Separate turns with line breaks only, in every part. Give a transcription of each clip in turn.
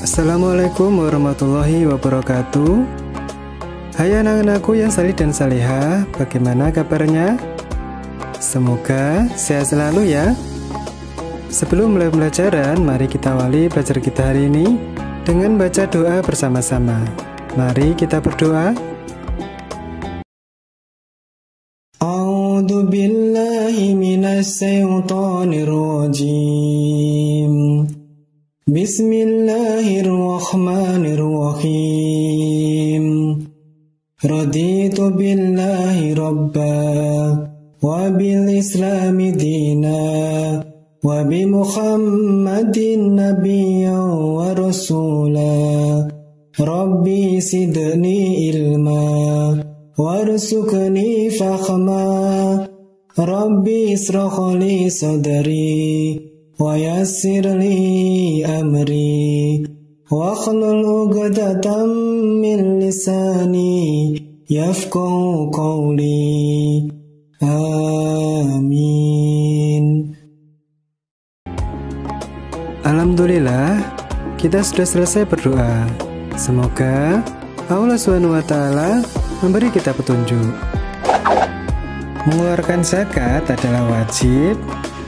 Assalamualaikum warahmatullahi wabarakatuh. Hai anak-anakku yang salih dan salihah, bagaimana kabarnya? Semoga sehat selalu ya. Sebelum mulai pelajaran, mari kita awali belajar kita hari ini dengan baca doa bersama-sama. Mari kita berdoa. A'udzu billahi minasy syaithanir rajim. Bismillahirrahmanirrahim. Raditu billahi rabba wa bil islami dina wa bi Muhammadin nabiyyan wa rasula. Rabbi sidni ilma warzuqni fahma. Rabbi israh li sadri wa yassir li amri wa hlul 'uqdatam min lisani yafqahu qawli. Amin. Alhamdulillah, kita sudah selesai berdoa. Semoga Allah SWT memberi kita petunjuk. Mengeluarkan zakat adalah wajib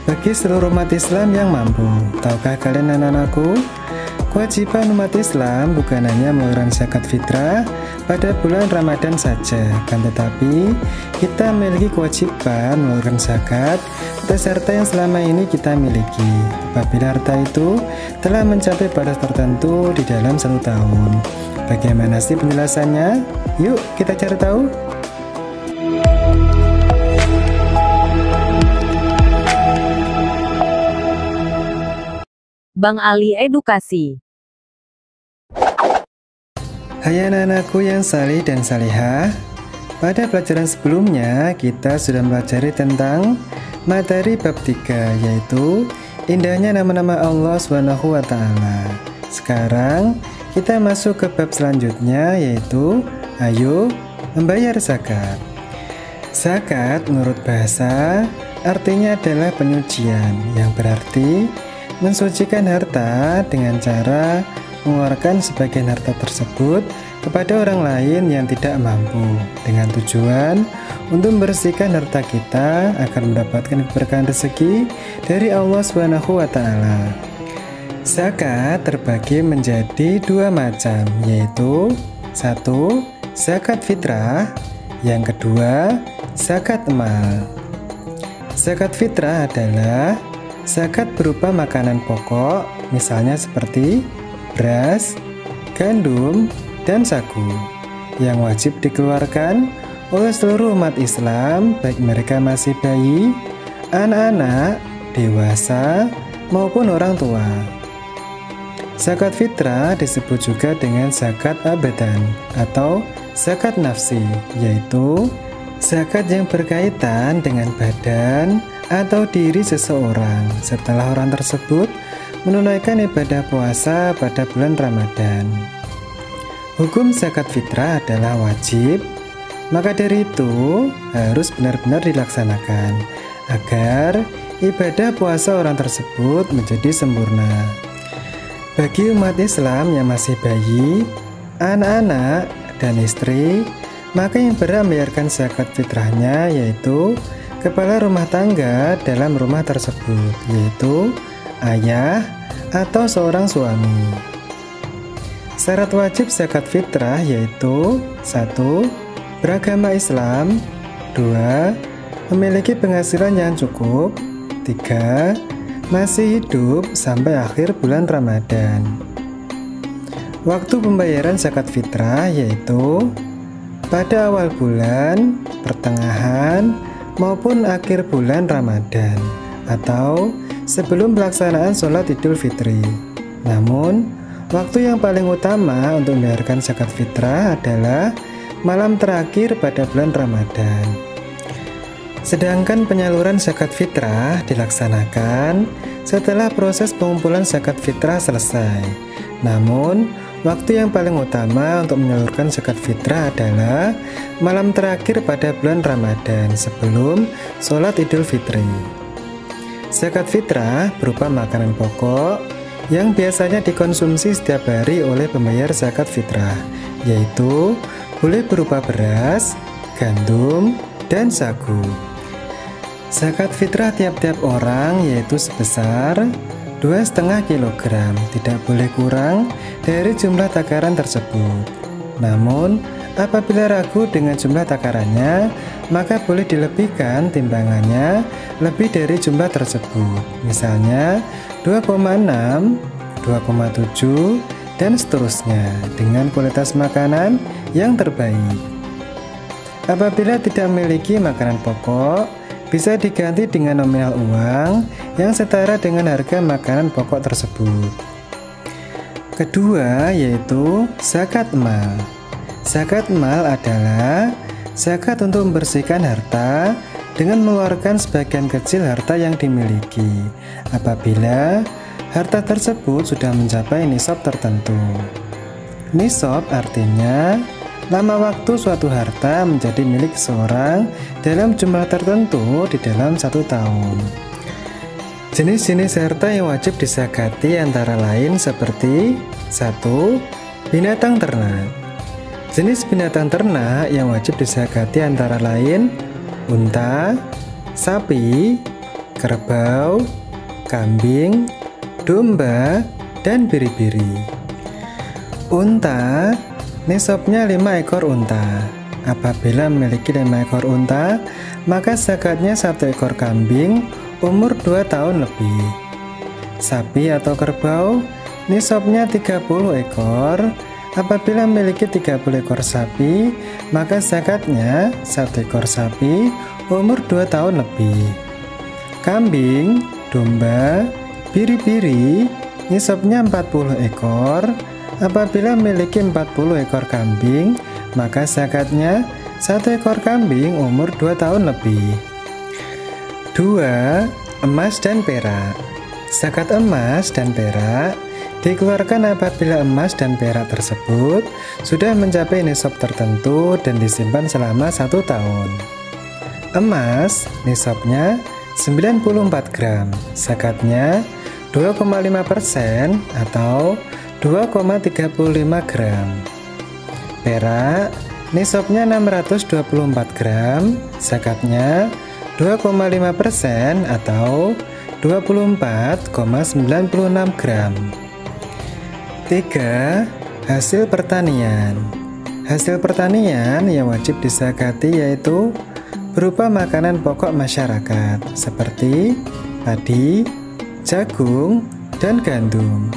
bagi seluruh umat Islam yang mampu. Tahukah kalian anak-anakku? Kewajiban umat Islam bukan hanya mengeluarkan zakat fitrah pada bulan Ramadan saja, kan tetapi kita memiliki kewajiban mengeluarkan zakat atas harta yang selama ini kita miliki apabila harta itu telah mencapai batas tertentu di dalam 1 tahun. Bagaimana sih penjelasannya? Yuk kita cari tahu.
Bang Ali Edukasi.
Hai anak-anakku yang salih dan salihah, pada pelajaran sebelumnya kita sudah mempelajari tentang materi bab 3, yaitu indahnya nama-nama Allah SWT. Sekarang kita masuk ke bab selanjutnya, yaitu ayo membayar zakat. Zakat menurut bahasa artinya adalah penyucian, yang berarti mensucikan harta dengan cara mengeluarkan sebagian harta tersebut kepada orang lain yang tidak mampu, dengan tujuan untuk membersihkan harta kita agar mendapatkan keberkahan rezeki dari Allah SWT. Zakat terbagi menjadi 2 macam, yaitu 1. Zakat fitrah, yang kedua zakat mal. Zakat fitrah adalah zakat berupa makanan pokok, misalnya seperti beras, gandum, dan sagu, yang wajib dikeluarkan oleh seluruh umat Islam, baik mereka masih bayi, anak-anak, dewasa, maupun orang tua. Zakat fitrah disebut juga dengan zakat abadan atau zakat nafsi, yaitu zakat yang berkaitan dengan badan atau diri seseorang setelah orang tersebut menunaikan ibadah puasa pada bulan Ramadan. Hukum zakat fitrah adalah wajib, maka dari itu harus benar-benar dilaksanakan agar ibadah puasa orang tersebut menjadi sempurna. Bagi umat Islam yang masih bayi, anak-anak, dan istri, maka yang berhak membayarkan zakat fitrahnya yaitu kepala rumah tangga dalam rumah tersebut, yaitu ayah atau seorang suami. Syarat wajib zakat fitrah yaitu 1. Beragama Islam, 2. Memiliki penghasilan yang cukup, 3. Masih hidup sampai akhir bulan Ramadan. Waktu pembayaran zakat fitrah yaitu pada awal bulan, pertengahan, maupun akhir bulan Ramadan atau sebelum pelaksanaan sholat Idul Fitri. Namun, waktu yang paling utama untuk membayarkan zakat fitrah adalah malam terakhir pada bulan Ramadan. Sedangkan penyaluran zakat fitrah dilaksanakan setelah proses pengumpulan zakat fitrah selesai. Namun, Waktu yang paling utama untuk menyalurkan zakat fitrah adalah malam terakhir pada bulan Ramadan sebelum sholat Idul Fitri. Zakat fitrah berupa makanan pokok yang biasanya dikonsumsi setiap hari oleh pembayar zakat fitrah, yaitu boleh berupa beras, gandum, dan sagu. Zakat fitrah tiap-tiap orang yaitu sebesar 2,5 kg, tidak boleh kurang dari jumlah takaran tersebut. Namun, apabila ragu dengan jumlah takarannya, maka boleh dilebihkan timbangannya lebih dari jumlah tersebut. Misalnya 2,6, 2,7, dan seterusnya dengan kualitas makanan yang terbaik. Apabila tidak memiliki makanan pokok, bisa diganti dengan nominal uang yang setara dengan harga makanan pokok tersebut. Kedua yaitu zakat mal. Zakat mal adalah zakat untuk membersihkan harta dengan mengeluarkan sebagian kecil harta yang dimiliki apabila harta tersebut sudah mencapai nisab tertentu. Nisab artinya lama waktu suatu harta menjadi milik seorang dalam jumlah tertentu di dalam 1 tahun. Jenis-jenis harta yang wajib dizakati antara lain seperti 1. Binatang ternak. Jenis binatang ternak yang wajib dizakati antara lain unta, sapi, kerbau, kambing, domba, dan biri-biri. Unta nisabnya 5 ekor unta. Apabila memiliki 5 ekor unta, maka zakatnya 1 ekor kambing umur 2 tahun lebih. Sapi atau kerbau nisabnya 30 ekor. Apabila memiliki 30 ekor sapi, maka zakatnya 1 ekor sapi umur 2 tahun lebih. Kambing, domba, biri-biri nisabnya 40 ekor. Apabila memiliki 40 ekor kambing, maka zakatnya 1 ekor kambing umur 2 tahun lebih. 2. Emas dan perak. Zakat emas dan perak dikeluarkan apabila emas dan perak tersebut sudah mencapai nisab tertentu dan disimpan selama 1 tahun. Emas nisabnya 94 gram, zakatnya 2,5% atau 2,35 gram. Perak nisabnya 624 gram, zakatnya 2,5% atau 24,96 gram. 3. Hasil pertanian. Hasil pertanian yang wajib dizakati yaitu berupa makanan pokok masyarakat seperti padi, jagung, dan gandum.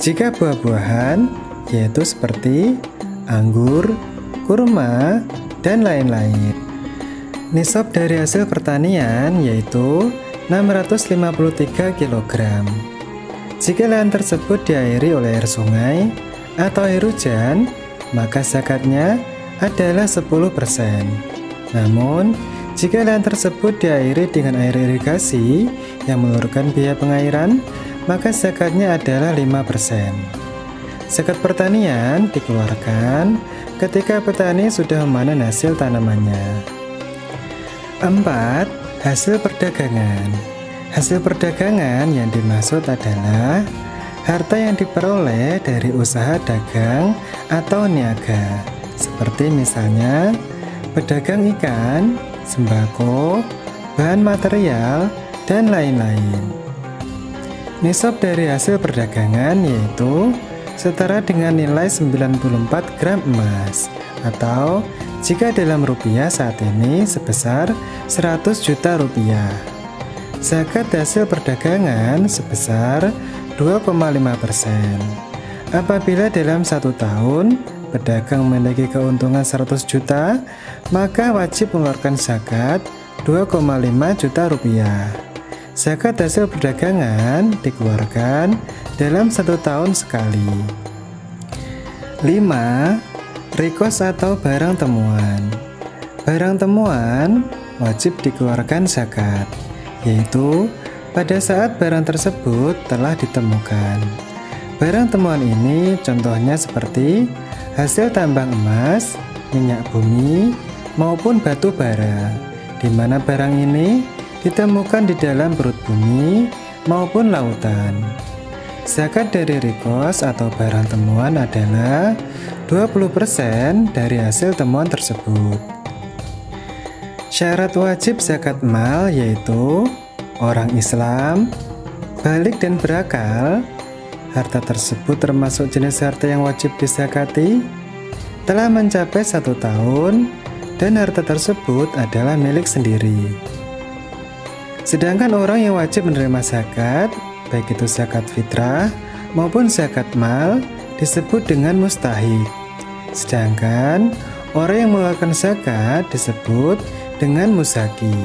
Jika buah-buahan, yaitu seperti anggur, kurma, dan lain-lain. Nisab dari hasil pertanian yaitu 653 kg. Jika lahan tersebut diairi oleh air sungai atau air hujan, maka zakatnya adalah 10%. Namun, jika lahan tersebut diairi dengan air irigasi yang memerlukan biaya pengairan, maka zakatnya adalah 5%. Zakat pertanian dikeluarkan ketika petani sudah memanen hasil tanamannya. 4. Hasil perdagangan. Hasil perdagangan yang dimaksud adalah harta yang diperoleh dari usaha dagang atau niaga, seperti misalnya pedagang ikan, sembako, bahan material, dan lain-lain. Nisab dari hasil perdagangan yaitu setara dengan nilai 94 gram emas atau jika dalam rupiah saat ini sebesar 100 juta rupiah. Zakat hasil perdagangan sebesar 2,5%. Apabila dalam 1 tahun pedagang memiliki keuntungan 100 juta, maka wajib mengeluarkan zakat 2,5 juta rupiah. Zakat hasil perdagangan dikeluarkan dalam 1 tahun sekali. 5. Rikos atau barang temuan. Barang temuan wajib dikeluarkan zakat, yaitu pada saat barang tersebut telah ditemukan. Barang temuan ini contohnya seperti hasil tambang emas, minyak bumi, maupun batu bara, di mana barang ini ditemukan di dalam perut bumi maupun lautan. Zakat dari rikos atau barang temuan adalah 20% dari hasil temuan tersebut. Syarat wajib zakat mal yaitu orang Islam, balik dan berakal, harta tersebut termasuk jenis harta yang wajib dizakati, telah mencapai 1 tahun, dan harta tersebut adalah milik sendiri. Sedangkan orang yang wajib menerima zakat, baik itu zakat fitrah maupun zakat mal, disebut dengan mustahik. Sedangkan orang yang mengeluarkan zakat disebut dengan muzaki.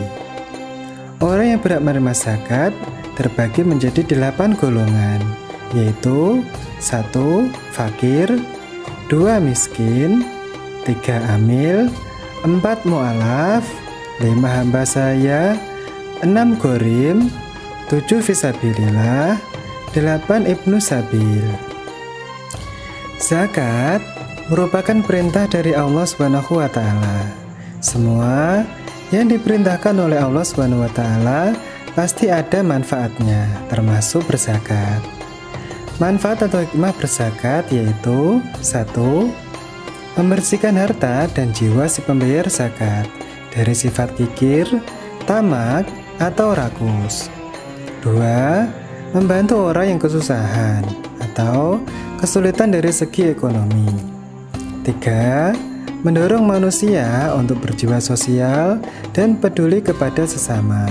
Orang yang berhak menerima zakat terbagi menjadi 8 golongan, yaitu 1. Fakir, 2. Miskin, 3. Amil, 4. Mu'alaf, 5. Hamba sahaya, 6. Gorim, 7. Fisabilillah, 8. Ibnu Sabil. Zakat merupakan perintah dari Allah SWT. Semua yang diperintahkan oleh Allah SWT pasti ada manfaatnya, termasuk berzakat. Manfaat atau hikmah berzakat yaitu 1. Membersihkan harta dan jiwa si pembayar zakat dari sifat kikir, tamak, atau rakus. 2. Membantu orang yang kesusahan atau kesulitan dari segi ekonomi. 3. Mendorong manusia untuk berjiwa sosial dan peduli kepada sesama.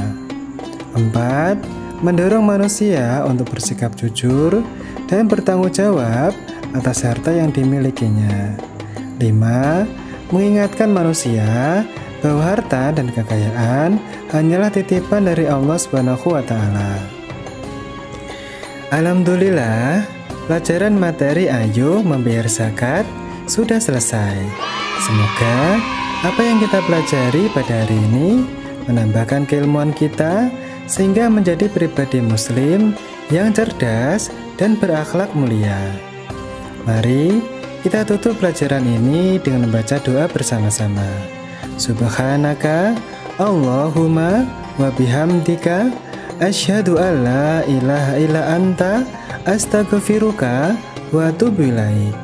4. Mendorong manusia untuk bersikap jujur dan bertanggung jawab atas harta yang dimilikinya. 5. Mengingatkan manusia bahwa harta dan kekayaan hanyalah titipan dari Allah SWT. Alhamdulillah, pelajaran materi Ayo Membayar Zakat sudah selesai. Semoga apa yang kita pelajari pada hari ini menambahkan keilmuan kita sehingga menjadi pribadi muslim yang cerdas dan berakhlak mulia. Mari kita tutup pelajaran ini dengan membaca doa bersama-sama. Subhanaka Allahumma wa bihamdika asyhadu an la ilaha illa anta astaghfiruka wa atubu ilaik.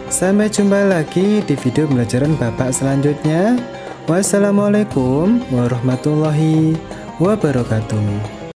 Sampai jumpa lagi di video pembelajaran Bapak selanjutnya. Wassalamualaikum warahmatullahi wabarakatuh.